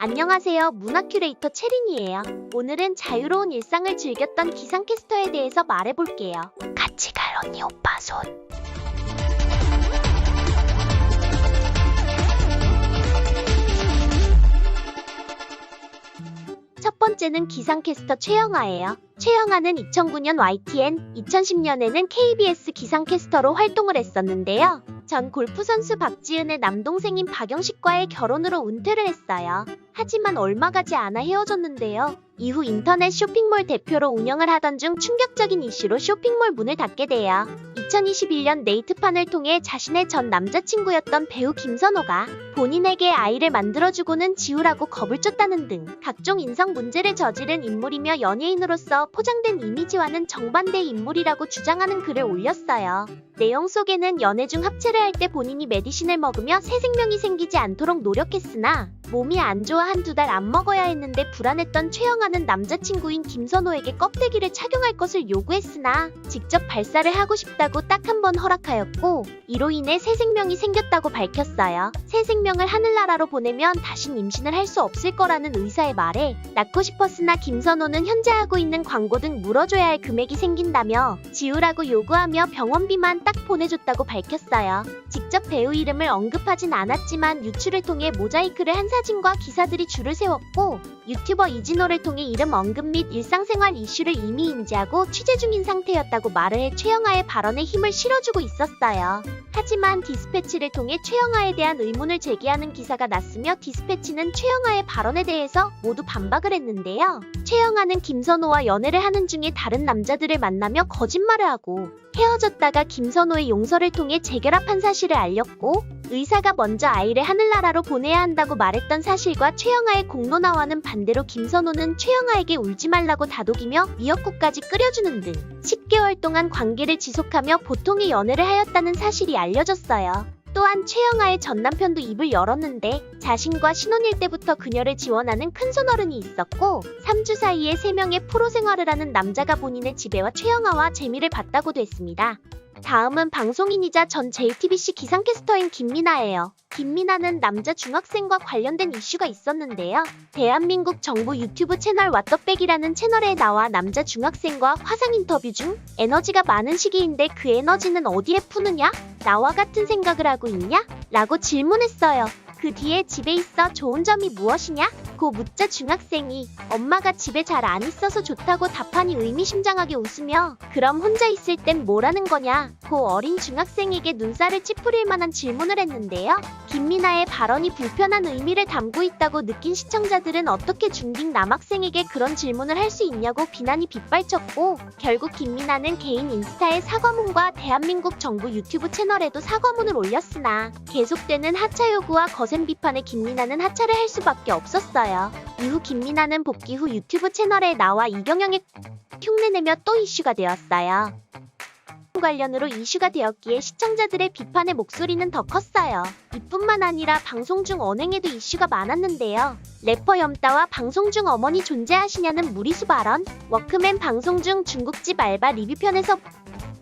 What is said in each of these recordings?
안녕하세요. 문화 큐레이터 채린이에요. 오늘은 자유로운 일상을 즐겼던 기상캐스터에 대해서 말해볼게요. 같이 갈 언니 오빠 손. 첫 번째는 기상캐스터 최영아예요. 최영아는 2009년 YTN, 2010년에는 KBS 기상캐스터로 활동을 했었는데요. 전 골프선수 박지은의 남동생인 박영식과의 결혼으로 은퇴를 했어요. 하지만 얼마 가지 않아 헤어졌는데요. 이후 인터넷 쇼핑몰 대표로 운영을 하던 중 충격적인 이슈로 쇼핑몰 문을 닫게 돼요. 2021년 네이트판을 통해 자신의 전 남자친구였던 배우 김선호가 본인에게 아이를 만들어주고는 지우라고 겁을 줬다는 등 각종 인성 문제를 저지른 인물이며 연예인으로서 포장된 이미지와는 정반대 인물이라고 주장하는 글을 올렸어요. 내용 속에는 연애 중 합체를 할 때 본인이 메디신을 먹으며 새 생명이 생기지 않도록 노력했으나 몸이 안 좋아 한두 달 안 먹어야 했는데 불안했던 최영아는 남자친구인 김선호에게 껍데기를 착용할 것을 요구했으나 직접 발사를 하고 싶다고 딱 한 번 허락하였고 이로 인해 새 생명이 생겼다고 밝혔어요. 새 생명을 하늘나라로 보내면 다신 임신을 할 수 없을 거라는 의사의 말에 낳고 싶었으나 김선호는 현재 하고 있는 광고 등 물어줘야 할 금액이 생긴다며 지우라고 요구하며 병원비만 딱 보내줬다고 밝혔어요. 직접 배우 이름을 언급하진 않았지만 유출을 통해 모자이크를 한 사진과 기사들이 줄을 세웠고 유튜버 이진호를 통해 이름 언급 및 일상생활 이슈를 이미 인지하고 취재 중인 상태였다고 말을 해 최영아의 발언에 힘을 실어주고 있었어요. 하지만 디스패치를 통해 최영아에 대한 의문을 제기하는 기사가 났으며 디스패치는 최영아의 발언에 대해서 모두 반박을 했는데요. 최영아는 김선호와 연애를 하는 중에 다른 남자들을 만나며 거짓말을 하고 헤어졌다가 김선호의 용서를 통해 재결합한 사실을 알렸고 의사가 먼저 아이를 하늘나라로 보내야 한다고 말했던 사실과 최영아의 공론화와는 반대로 김선호는 최영아에게 울지 말라고 다독이며 미역국까지 끓여주는 등 10개월 동안 관계를 지속하며 보통의 연애를 하였다는 사실이 알려졌어요. 또한 최영아의 전 남편도 입을 열었는데 자신과 신혼일 때부터 그녀를 지원하는 큰손어른이 있었고 3주 사이에 3명의 프로 생활을 하는 남자가 본인의 지배와 최영아와 재미를 봤다고도 했습니다. 다음은 방송인이자 전 JTBC 기상캐스터인 김민아예요. 김민아는 남자 중학생과 관련된 이슈가 있었는데요. 대한민국 정부 유튜브 채널 왓더백이라는 채널에 나와 남자 중학생과 화상 인터뷰 중 에너지가 많은 시기인데 그 에너지는 어디에 푸느냐? 나와 같은 생각을 하고 있냐? 라고 질문했어요. 그 뒤에 집에 있어 좋은 점이 무엇이냐? 고 묻자 중학생이 엄마가 집에 잘 안 있어서 좋다고 답하니 의미심장하게 웃으며 그럼 혼자 있을 땐 뭐라는 거냐? 고 어린 중학생에게 눈살을 찌푸릴 만한 질문을 했는데요. 김민아의 발언이 불편한 의미를 담고 있다고 느낀 시청자들은 어떻게 중딩 남학생에게 그런 질문을 할 수 있냐고 비난이 빗발쳤고 결국 김민아는 개인 인스타에 사과문과 대한민국 정부 유튜브 채널에도 사과문을 올렸으나 계속되는 하차 요구와 거센 비판에 김민아는 하차를 할 수밖에 없었어요. 이후 김민아는 복귀 후 유튜브 채널에 나와 이경영의 흉내내며 또 이슈가 되었어요. 관련으로 이슈가 되었기에 시청자들의 비판의 목소리는 더 컸어요. 이뿐만 아니라 방송 중 언행에도 이슈가 많았는데요. 래퍼 염따와 방송 중 어머니 존재하시냐는 무리수 발언, 워크맨 방송 중 중국집 알바 리뷰편에서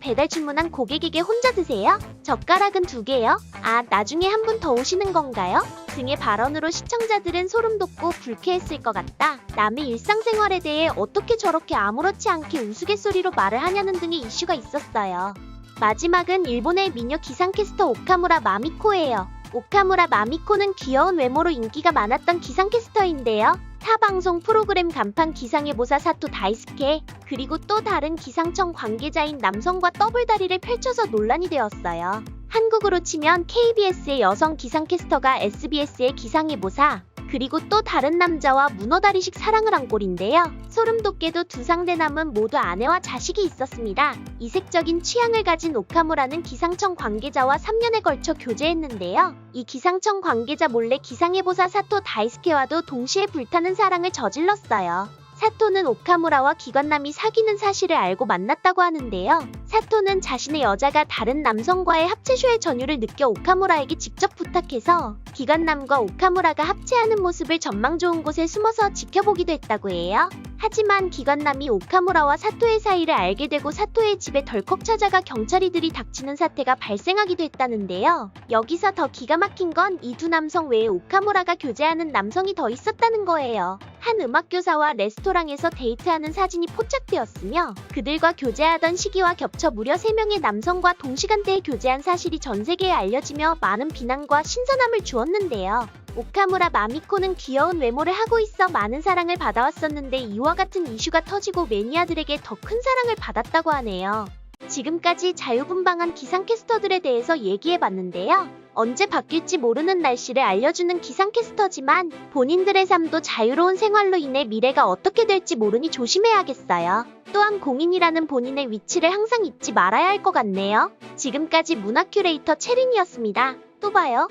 배달 주문한 고객에게 혼자 드세요? 젓가락은 2개요? 아, 나중에 한 분 더 오시는 건가요? 등의 발언으로 시청자들은 소름 돋고 불쾌했을 것 같다. 남의 일상생활에 대해 어떻게 저렇게 아무렇지 않게 우스갯소리로 말을 하냐는 등의 이슈가 있었어요. 마지막은 일본의 미녀 기상캐스터 오카무라 마미코예요. 오카무라 마미코는 귀여운 외모로 인기가 많았던 기상캐스터인데요. 타 방송 프로그램 간판 기상예보사 사토 다이스케 그리고 또 다른 기상청 관계자인 남성과 더블다리를 펼쳐서 논란이 되었어요. 한국으로 치면 KBS의 여성 기상캐스터가 SBS의 기상예보사 그리고 또 다른 남자와 문어다리식 사랑을 한 꼴인데요. 소름 돋게도 두 상대남은 모두 아내와 자식이 있었습니다. 이색적인 취향을 가진 오카무라는 기상청 관계자와 3년에 걸쳐 교제했는데요. 이 기상청 관계자 몰래 기상예보사 사토 다이스케와도 동시에 불타는 사랑을 저질렀어요. 사토는 오카무라와 기관남이 사귀는 사실을 알고 만났다고 하는데요. 사토는 자신의 여자가 다른 남성과의 합체쇼의 전율을 느껴 오카무라에게 직접 부탁해서 기관남과 오카무라가 합체하는 모습을 전망 좋은 곳에 숨어서 지켜보기도 했다고 해요. 하지만 기관남이 오카무라와 사토의 사이를 알게 되고 사토의 집에 덜컥 찾아가 경찰이 들이닥치는 사태가 발생하기도 했다는데요. 여기서 더 기가 막힌 건 이 두 남성 외에 오카무라가 교제하는 남성이 더 있었다는 거예요. 한 음악교사와 레스토랑에서 데이트하는 사진이 포착되었으며 그들과 교제하던 시기와 겹쳐 무려 3명의 남성과 동시간대에 교제한 사실이 전 세계에 알려지며 많은 비난과 신선함을 주었는데요. 오카무라 마미코는 귀여운 외모를 하고 있어 많은 사랑을 받아왔었는데 이와 같은 이슈가 터지고 매니아들에게 더 큰 사랑을 받았다고 하네요. 지금까지 자유분방한 기상캐스터들에 대해서 얘기해봤는데요. 언제 바뀔지 모르는 날씨를 알려주는 기상캐스터지만 본인들의 삶도 자유로운 생활로 인해 미래가 어떻게 될지 모르니 조심해야겠어요. 또한 공인이라는 본인의 위치를 항상 잊지 말아야 할 것 같네요. 지금까지 문화 큐레이터 채린이었습니다. 또 봐요.